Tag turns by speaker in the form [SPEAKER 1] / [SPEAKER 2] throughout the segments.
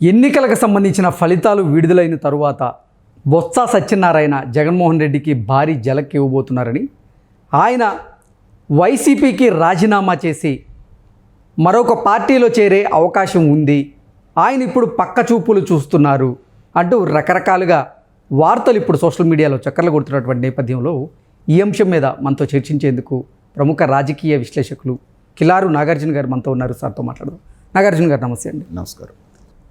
[SPEAKER 1] ఎన్నికలకు సంబంధించిన ఫలితాలు విడుదలైన తరువాత బొత్స సత్యనారాయణ జగన్మోహన్ రెడ్డికి భారీ జలక్ ఇవ్వబోతున్నారని, ఆయన వైసీపీకి రాజీనామా చేసి మరొక పార్టీలో చేరే అవకాశం ఉంది, ఆయన ఇప్పుడు పక్క చూపులు చూస్తున్నారు అంటూ రకరకాలుగా వార్తలు ఇప్పుడు సోషల్ మీడియాలో చక్కర్లు కొడుతున్నటువంటి నేపథ్యంలో ఈ అంశం మీద మనతో చర్చించేందుకు ప్రముఖ రాజకీయ విశ్లేషకులు కిలారు నాగార్జున గారు మనతో ఉన్నారు. సార్తో మాట్లాడదాం. నాగార్జున గారు నమస్తే అండి.
[SPEAKER 2] నమస్కారం.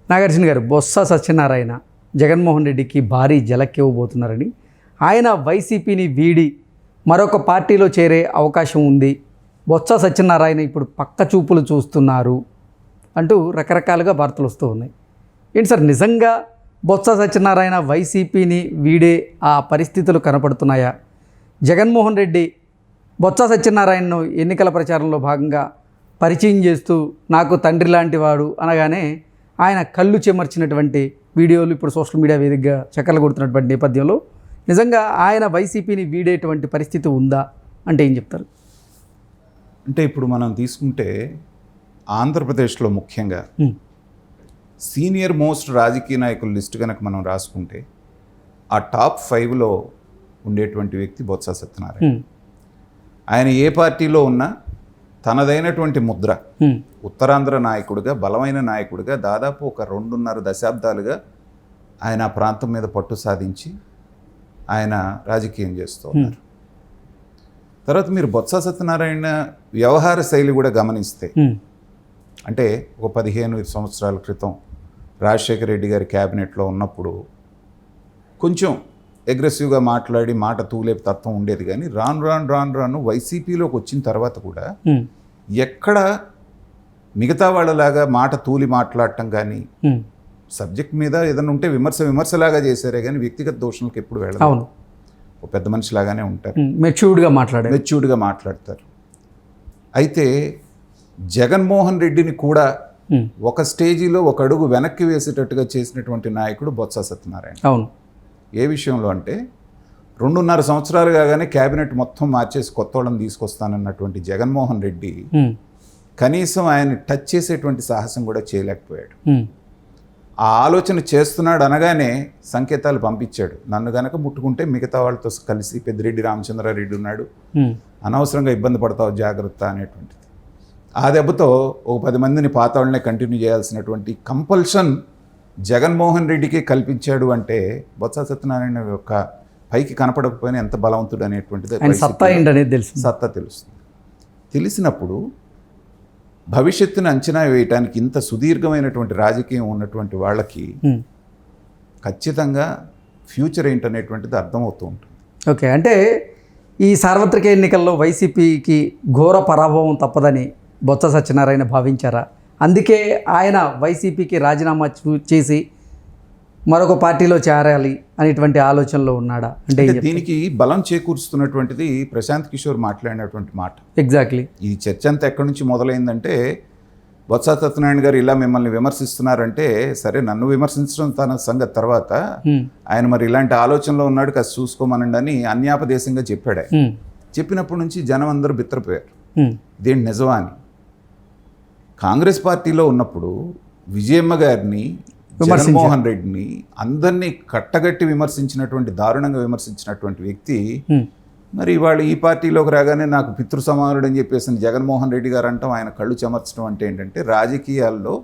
[SPEAKER 1] నాగార్జున గారు, బొత్స సత్యనారాయణ జగన్మోహన్ రెడ్డికి భారీ జలక్ ఇవ్వబోతున్నారని, ఆయన వైసీపీని వీడి మరొక పార్టీలో చేరే అవకాశం ఉంది, బొత్స సత్యనారాయణ ఇప్పుడు పక్క చూపులు చూస్తున్నారు అంటూ రకరకాలుగా వార్తలు వస్తూ ఉన్నాయి. ఏంటి సార్, నిజంగా బొత్స సత్యనారాయణ వైసీపీని వీడే ఆ పరిస్థితులు కనపడుతున్నాయా? జగన్మోహన్ రెడ్డి బొత్స సత్యనారాయణను ఎన్నికల ప్రచారంలో భాగంగా పరిచయం చేస్తూ నాకు తండ్రి లాంటి వాడు అనగానే ఆయన కళ్ళు చెమర్చినటువంటి వీడియోలు ఇప్పుడు సోషల్ మీడియా వేదికగా చక్కర్లు కొడుతున్నటువంటి నేపథ్యంలో నిజంగా ఆయన వైసీపీని వీడేటువంటి పరిస్థితి ఉందా అంటే ఏం చెప్తారు?
[SPEAKER 2] అంటే ఇప్పుడు మనం తీసుకుంటే ఆంధ్రప్రదేశ్లో ముఖ్యంగా సీనియర్ మోస్ట్ రాజకీయ నాయకుల లిస్ట్ కనుక మనం రాసుకుంటే ఆ టాప్ 5లో ఉండేటువంటి వ్యక్తి బొత్స సత్యనారాయణ. ఆయన ఏ పార్టీలో ఉన్నా తనదైనటువంటి ముద్ర, ఉత్తరాంధ్ర నాయకుడిగా, బలమైన నాయకుడిగా దాదాపు ఒక 2.5 దశాబ్దాలుగా ఆయన ఆ ప్రాంతం మీద పట్టు సాధించి ఆయన రాజకీయం చేస్తూ ఉన్నారు. తర్వాత మీరు బొత్స సత్యనారాయణ వ్యవహార శైలి కూడా గమనిస్తే, అంటే ఒక 15 సంవత్సరాల క్రితం రాజశేఖర రెడ్డి గారి క్యాబినెట్లో ఉన్నప్పుడు కొంచెం అగ్రెసివ్గా మాట్లాడి మాట తూలే తత్వం ఉండేది, కానీ రాను వైసీపీలోకి వచ్చిన తర్వాత కూడా ఎక్కడ మిగతా వాళ్ళలాగా మాట తూలి మాట్లాడటం కానీ, సబ్జెక్ట్ మీద ఏదైనా ఉంటే విమర్శలాగా చేశారే కానీ వ్యక్తిగత దోషణలకు ఎప్పుడు వెళ్ళదు. ఒక పెద్ద మనిషిలాగానే ఉంటారు, మెచ్యూర్డ్గా మాట్లాడతారు. అయితే జగన్మోహన్ రెడ్డిని కూడా ఒక స్టేజీలో ఒక అడుగు వెనక్కి వేసేటట్టుగా చేసినటువంటి నాయకుడు బొత్స సత్యనారాయణ.
[SPEAKER 1] అవును.
[SPEAKER 2] ఏ విషయంలో అంటే 2.5 సంవత్సరాలు కాగానే క్యాబినెట్ మొత్తం మార్చేసి కొత్త వాళ్ళని తీసుకొస్తానన్నటువంటి జగన్మోహన్ రెడ్డి కనీసం ఆయన్ని టచ్ చేసేటువంటి సాహసం కూడా చేయలేకపోయాడు. ఆ ఆలోచన చేస్తున్నాడు అనగానే సంకేతాలు పంపించాడు, నన్ను గనక ముట్టుకుంటే మిగతా వాళ్ళతో కలిసి పెద్దిరెడ్డి రామచంద్రారెడ్డి ఉన్నాడు, అనవసరంగా ఇబ్బంది పడతావు జాగ్రత్త అనేటువంటిది. ఆ దెబ్బతో ఒక 10 మందిని పాత వాళ్ళనే కంటిన్యూ చేయాల్సినటువంటి కంపల్షన్ జగన్మోహన్ రెడ్డికి కల్పించాడు. అంటే బొత్స సత్యనారాయణ యొక్క పైకి కనపడకపోయినా ఎంత బలవంతుడు అనేటువంటిది సత్తా తెలుస్తుంది. తెలిసినప్పుడు భవిష్యత్తును అంచనా వేయటానికి ఇంత సుదీర్ఘమైనటువంటి రాజకీయం ఉన్నటువంటి వాళ్ళకి ఖచ్చితంగా ఫ్యూచర్ ఏంటనేటువంటిది అర్థమవుతూ ఉంటుంది.
[SPEAKER 1] ఓకే, అంటే ఈ సార్వత్రిక ఎన్నికల్లో వైసీపీకి ఘోర పరాభవం తప్పదని బొత్స సత్యనారాయణ భావించారా? అందుకే ఆయన వైసీపీకి రాజీనామా చేసి మరొక పార్టీలో చేరాలి అనేటువంటి ఆలోచనలో ఉన్నాడా? అంటే
[SPEAKER 2] దీనికి బలం చేకూరుస్తున్నటువంటిది ప్రశాంత్ కిషోర్ మాట్లాడినటువంటి మాట.
[SPEAKER 1] ఎగ్జాక్ట్లీ. ఈ
[SPEAKER 2] చర్చ అంతా ఎక్కడి నుంచి మొదలైందంటే, బొత్స సత్యనారాయణ గారు ఇలా మిమ్మల్ని విమర్శిస్తున్నారంటే, సరే నన్ను విమర్శించడం తన సంగతి తర్వాత, ఆయన మరి ఇలాంటి ఆలోచనలో ఉన్నాడు, కాస్త చూసుకోమనండి అని అన్యాపదేశంగా చెప్పాడు. చెప్పినప్పటి నుంచి జనం అందరూ బిత్తరపోయారు, ఇదేంటి నిజమా అని. కాంగ్రెస్ పార్టీలో ఉన్నప్పుడు విజయమ్మ గారిని, జగన్మోహన్ రెడ్డిని అందరినీ కట్టగట్టి విమర్శించినటువంటి, దారుణంగా విమర్శించినటువంటి వ్యక్తి మరి వాళ్ళు ఈ పార్టీలోకి రాగానే నాకు పితృ సమానుడు అని చెప్పేసి జగన్మోహన్ రెడ్డి గారు అంటాం, ఆయన కళ్ళు చెమర్చడం అంటే ఏంటంటే, రాజకీయాల్లో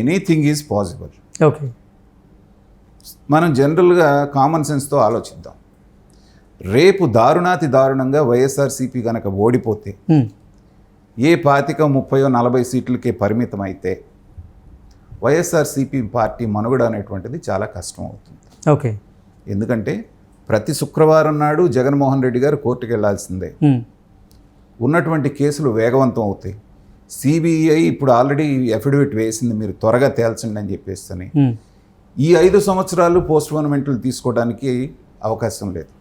[SPEAKER 2] ఎనీథింగ్ ఈజ్ పాసిబుల్.
[SPEAKER 1] ఓకే,
[SPEAKER 2] మనం జనరల్గా కామన్ సెన్స్తో ఆలోచిద్దాం. రేపు దారుణాతి దారుణంగా వైఎస్ఆర్సీపీ కనుక ఓడిపోతే, ఏ 25, 30, 40 సీట్లకే పరిమితం అయితే వైఎస్ఆర్సీపీ పార్టీ మనుగడ అనేటువంటిది చాలా కష్టం అవుతుంది.
[SPEAKER 1] ఓకే,
[SPEAKER 2] ఎందుకంటే ప్రతి శుక్రవారం నాడు జగన్మోహన్ రెడ్డి గారు కోర్టుకు వెళ్లాల్సిందే. ఉన్నటువంటి కేసులు వేగవంతం అవుతాయి. సిబిఐ ఇప్పుడు ఆల్రెడీ అఫిడవిట్ వేసింది, మీరు త్వరగా తేల్చండి అని చెప్పేసి. ఈ 5 సంవత్సరాలు పోస్ట్ పోన్మెంట్లు తీసుకోవడానికి అవకాశం లేదు,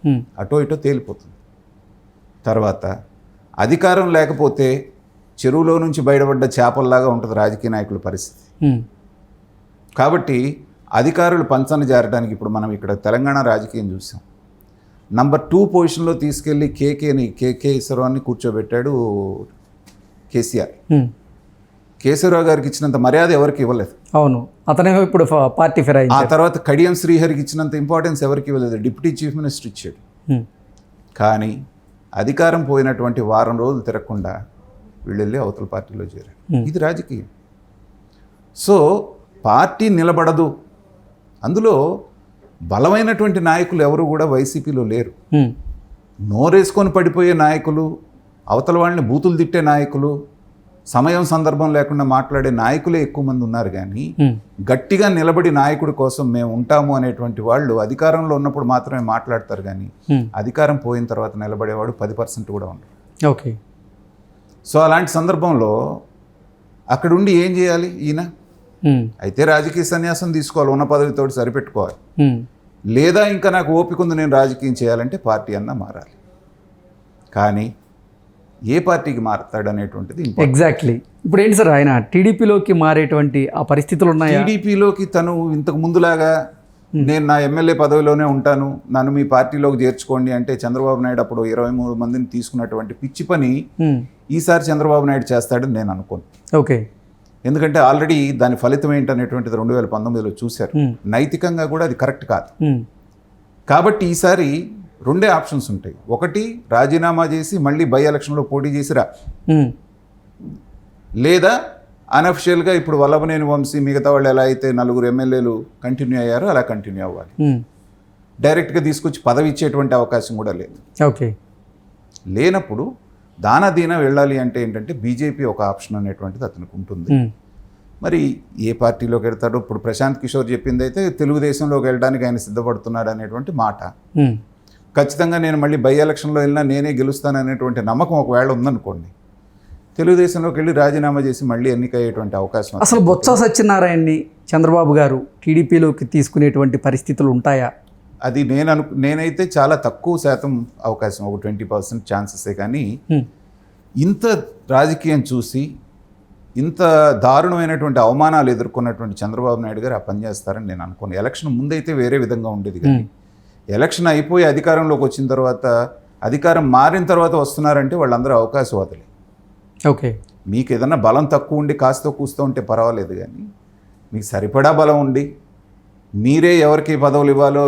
[SPEAKER 2] అటో ఇటో తేలిపోతుంది. తర్వాత అధికారం లేకపోతే చెరువులో నుంచి బయటపడ్డ చేపల్లాగా ఉంటుంది రాజకీయ నాయకుల పరిస్థితి. కాబట్టి అధికారులు పంచన జారడానికి ఇప్పుడు మనం ఇక్కడ తెలంగాణ రాజకీయం చూసాం. నంబర్ 2 పొజిషన్లో తీసుకెళ్ళి కేకే ఈశ్వరరావుని కూర్చోబెట్టాడు కేసీఆర్. కేశవరావు గారికి ఇచ్చినంత మర్యాద ఎవరికి ఇవ్వలేదు.
[SPEAKER 1] అవును, అతనేమో ఇప్పుడు పార్టీ
[SPEAKER 2] ఆ
[SPEAKER 1] ఫిరాయించారు.
[SPEAKER 2] తర్వాత కడియం శ్రీహరికి ఇచ్చినంత ఇంపార్టెన్స్ ఎవరికి ఇవ్వలేదు. డిప్యూటీ చీఫ్ మినిస్టర్ ఇచ్చాడు.
[SPEAKER 1] హ్మ్.
[SPEAKER 2] కానీ అధికారం పోయినటువంటి వారం రోజులు తిరగకుండా వీళ్ళు వెళ్ళి అవతల పార్టీలో చేరారు. ఇది రాజకీయం. సో పార్టీ నిలబడదు. అందులో బలమైనటువంటి నాయకులు ఎవరు కూడా వైసీపీలో లేరు.
[SPEAKER 1] హ్మ్.
[SPEAKER 2] నోరేసుకొని పడిపోయే నాయకులు, అవతల వాళ్ళని బూతులు తిట్టే నాయకులు, సమయం సందర్భం లేకుండా మాట్లాడే నాయకులే ఎక్కువ మంది ఉన్నారు. కానీ
[SPEAKER 1] హ్మ్.
[SPEAKER 2] గట్టిగా నిలబడి నాయకుడి కోసం మేము ఉంటాము అనేటువంటి వాళ్ళు అధికారంలో ఉన్నప్పుడు మాత్రమే మాట్లాడతారు. కానీ
[SPEAKER 1] హ్మ్.
[SPEAKER 2] అధికారం పోయిన తర్వాత నిలబడేవాడు 10% కూడా ఉండరు.
[SPEAKER 1] ఓకే.
[SPEAKER 2] సో అలాంటి సందర్భంలో అక్కడుండి ఏం చేయాలి ఈయన?
[SPEAKER 1] హ్మ్.
[SPEAKER 2] అయితే రాజకీయ సన్యాసం తీసుకోవాలి, ఉన్న పదవితోటి సరిపెట్టుకోవాలి.
[SPEAKER 1] హ్మ్.
[SPEAKER 2] లేదా ఇంకా నాకు ఓపిక ఉంది నేను రాజకీయం చేయాలంటే పార్టీ అన్నా మారాలి. కానీ ఏ పార్టీకి మారతాడు అనేటువంటిది
[SPEAKER 1] ఎగ్జాక్ట్లీ. ఇప్పుడు ఏంటి సార్, ఆయన టీడీపీలోకి మారేటువంటి ఆ పరిస్థితులు ఉన్నాయా?
[SPEAKER 2] టీడీపీలోకి తను ఇంతకు ముందులాగా నేను నా ఎమ్మెల్యే పదవిలోనే ఉంటాను, నన్ను మీ పార్టీలోకి చేర్చుకోండి అంటే చంద్రబాబు నాయుడు అప్పుడు 23 మందిని తీసుకున్నటువంటి పిచ్చి పని
[SPEAKER 1] హ్మ్.
[SPEAKER 2] ఈసారి చంద్రబాబు నాయుడు చేస్తాడని నేను అనుకోను.
[SPEAKER 1] ఓకే.
[SPEAKER 2] ఎందుకంటే ఆల్రెడీ దాని ఫలితం ఏంటనేటువంటిది 2019లో చూశారు. నైతికంగా కూడా అది కరెక్ట్ కాదు.
[SPEAKER 1] హ్మ్.
[SPEAKER 2] కాబట్టి ఈసారి రెండే ఆప్షన్స్ ఉంటాయి. ఒకటి రాజీనామా చేసి మళ్ళీ బై ఎలక్షన్లో పోటీ చేసిరా,
[SPEAKER 1] హ్మ్.
[SPEAKER 2] లేదా అన్అఫిషియల్గా ఇప్పుడు వల్లభనేని వంశీ మిగతా వాళ్ళు ఎలా అయితే 4 ఎమ్మెల్యేలు కంటిన్యూ అయ్యారో అలా కంటిన్యూ అవ్వాలి.
[SPEAKER 1] హ్మ్.
[SPEAKER 2] డైరెక్ట్గా తీసుకొచ్చి పదవి ఇచ్చేటువంటి అవకాశం కూడా లేదు.
[SPEAKER 1] ఓకే.
[SPEAKER 2] లేనప్పుడు దానాదీనా వెళ్ళాలి అంటే ఏంటంటే బీజేపీ ఒక ఆప్షన్ అనేటువంటిది అతనికి ఉంటుంది.
[SPEAKER 1] హ్మ్.
[SPEAKER 2] మరి ఏ పార్టీలోకి వెళ్తాడో ఇప్పుడు ప్రశాంత్ కిషోర్ చెప్పింది అయితే తెలుగుదేశంలోకి వెళ్ళడానికి ఆయన సిద్ధపడుతున్నాడు అనేటువంటి మాట.
[SPEAKER 1] హ్మ్.
[SPEAKER 2] ఖచ్చితంగా నేను మళ్ళీ బై ఎలక్షన్లో వెళ్ళినా నేనే గెలుస్తాను అనేటువంటి నమ్మకం ఒకవేళ ఉందనుకోండి, తెలుగుదేశంలోకి వెళ్ళి రాజీనామా చేసి మళ్ళీ ఎన్నికయ్యేటువంటి అవకాశం.
[SPEAKER 1] అసలు బొత్స సత్యనారాయణని చంద్రబాబు గారు టీడీపీలోకి తీసుకునేటువంటి పరిస్థితులు ఉంటాయా?
[SPEAKER 2] అది నేనైతే చాలా తక్కువ శాతం అవకాశం, ఒక 20% ఛాన్సెసే. కానీ
[SPEAKER 1] హ్మ్.
[SPEAKER 2] ఇంత రాజకీయం చూసి ఇంత దారుణమైనటువంటి అవమానాలు ఎదుర్కొన్నటువంటి చంద్రబాబు నాయుడు గారు ఆ పని చేస్తారని నేను అనుకోను. ఎలక్షన్ ముందైతే వేరే విధంగా ఉండేది. కానీ ఎలక్షన్ అయిపోయి అధికారంలోకి వచ్చిన తర్వాత, అధికారం మారిన తర్వాత వస్తున్నారంటే వాళ్ళందరూ అవకాశవాదులే.
[SPEAKER 1] ఓకే.
[SPEAKER 2] మీకు ఏదన్నా బలం తక్కువ ఉండి కాస్త కూస్తూ ఉంటే పర్వాలేదు. కానీ మీకు సరిపడా బలం ఉండి మీరే ఎవరికి పదవులు ఇవ్వాలో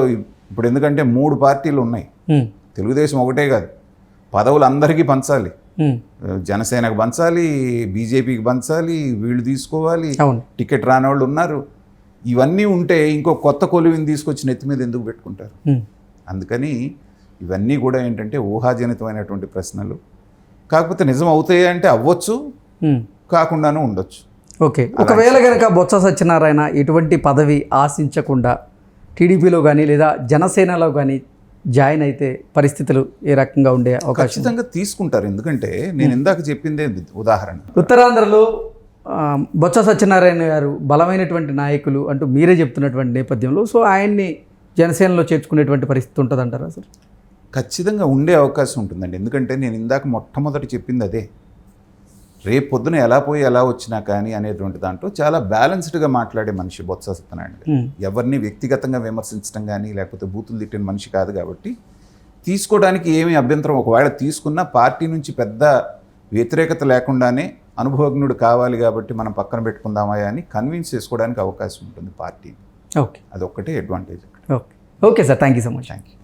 [SPEAKER 2] ఇప్పుడు, ఎందుకంటే 3 పార్టీలు ఉన్నాయి,
[SPEAKER 1] హ్మ్.
[SPEAKER 2] తెలుగుదేశం ఒకటే కాదు, పదవులు అందరికీ పంచాలి.
[SPEAKER 1] హ్మ్.
[SPEAKER 2] జనసేనకు పంచాలి, బీజేపీకి పంచాలి, వీళ్ళు తీసుకోవాలి,
[SPEAKER 1] అవును.
[SPEAKER 2] టికెట్ రాని వాళ్ళు ఉన్నారు. ఇవన్నీ ఉంటే ఇంకో కొత్త కొలువిని తీసుకొచ్చి నెత్తి మీద ఎందుకు పెట్టుకుంటారు?
[SPEAKER 1] హ్మ్.
[SPEAKER 2] అందుకని ఇవన్నీ కూడా ఏంటంటే ఊహాజనితమైనటువంటి ప్రశ్నలు. కాకపోతే నిజం అవుతాయి అంటే అవ్వచ్చు,
[SPEAKER 1] హ్మ్.
[SPEAKER 2] కాకుండానూ ఉండొచ్చు.
[SPEAKER 1] ఓకే. ఒకవేళ కనుక బొత్స సత్యనారాయణ ఎటువంటి పదవి ఆశించకుండా టీడీపీలో కానీ లేదా జనసేనలో కానీ జాయిన్ అయితే పరిస్థితులు ఏ రకంగా ఉండే అవకాశం?
[SPEAKER 2] ఖచ్చితంగా తీసుకుంటారు. ఎందుకంటే నేను ఇందాక చెప్పిందే ఉదాహరణ.
[SPEAKER 1] ఉత్తరాంధ్రలో బొత్స సత్యనారాయణ గారు బలమైనటువంటి నాయకులు అంటూ మీరే చెప్తున్నటువంటి నేపథ్యంలో సో ఆయన్ని జనసేనలో చేర్చుకునేటువంటి పరిస్థితి ఉంటుందంటారా సార్?
[SPEAKER 2] ఖచ్చితంగా ఉండే అవకాశం ఉంటుందండి. ఎందుకంటే నేను ఇందాక మొట్టమొదటి చెప్పింది అదే. రేపు పొద్దున ఎలా పోయి ఎలా వచ్చినా కానీ అనేటువంటి దాంట్లో చాలా బ్యాలెన్స్డ్గా మాట్లాడే మనిషి బొత్స సత్యనారాయణ. ఎవరిని వ్యక్తిగతంగా విమర్శించడం కానీ లేకపోతే బూతులు తిట్టిన మనిషి కాదు. కాబట్టి తీసుకోవడానికి ఏమీ అభ్యంతరం, ఒకవేళ తీసుకున్నా పార్టీ నుంచి పెద్ద వ్యతిరేకత లేకుండానే అనుభవజ్ఞుడు కావాలి కాబట్టి మనం పక్కన పెట్టుకుందామా అని కన్విన్స్ చేసుకోవడానికి అవకాశం ఉంటుంది పార్టీని.
[SPEAKER 1] ఓకే.
[SPEAKER 2] అదొక్కటే advantage.
[SPEAKER 1] Okay. Okay sir, thank you so much.
[SPEAKER 2] Thank you.